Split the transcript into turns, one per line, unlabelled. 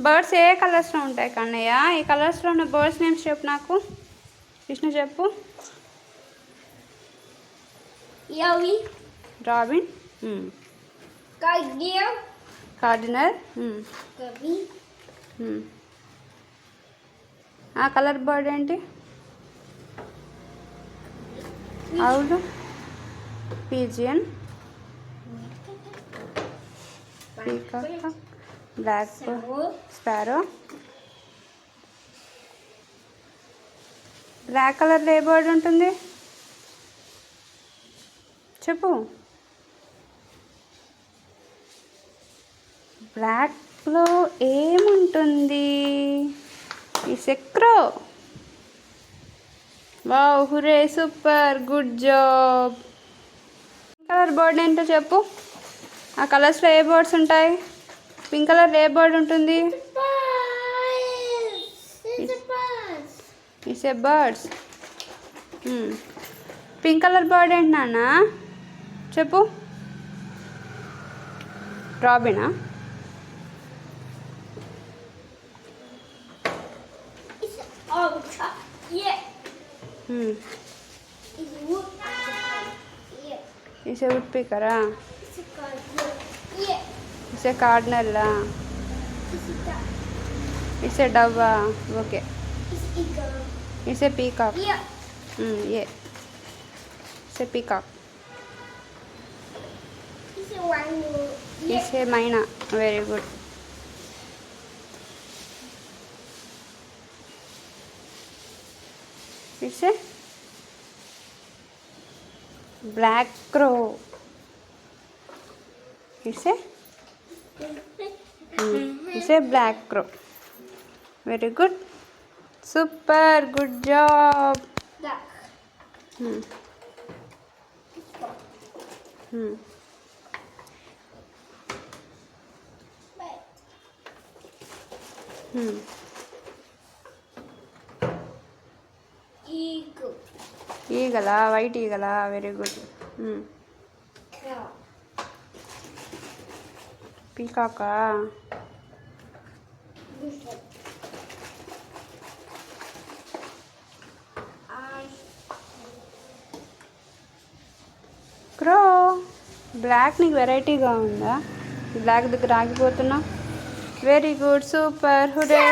Birds ఏ కలర్స్లో ఉంటాయి కన్నయ్య? ఈ కలర్స్లో ఉన్న బర్డ్స్ నేమ్స్ చెప్పు నాకు. విష్ణు చెప్పు. Robin, cardinal. ఆ కలర్ బర్డ్ ఏంటి? అవును, pigeon, peacock, black sparrow. Black కలర్లో ఏ బర్డ్ ఉంటుంది చెప్పు. బ్లాక్లో ఏముంటుంది? ఈ సెక్రో. Wow, hooray, super, good job. Colour bird ఏంటో చెప్పు. ఆ కలర్స్లో ఏ బర్డ్స్ ఉంటాయి? పింక్ కలర్ ఏ బర్డ్ ఉంటుంది? It's a birds. Pink colour bird ఏంటి నాన్న చెప్పు. రాబినా? ఇట్స్ ఏ వుడ్ పీకరా? ఇట్స్ ఏ కార్డినల్లా? ఇట్స్ ఏ డవ్వా? Okay. It's a peacock. It's a peacock. It's a myna. Very good. It's a black crow. It's a black crow. Very good, super, good job. ఈగలా? White ఈగలా? Very good. పీకాకా? Crow. Black నీకు వెరైటీగా ఉందా? Black దగ్గర ఆగిపోతున్నా. Very good, super, హురే.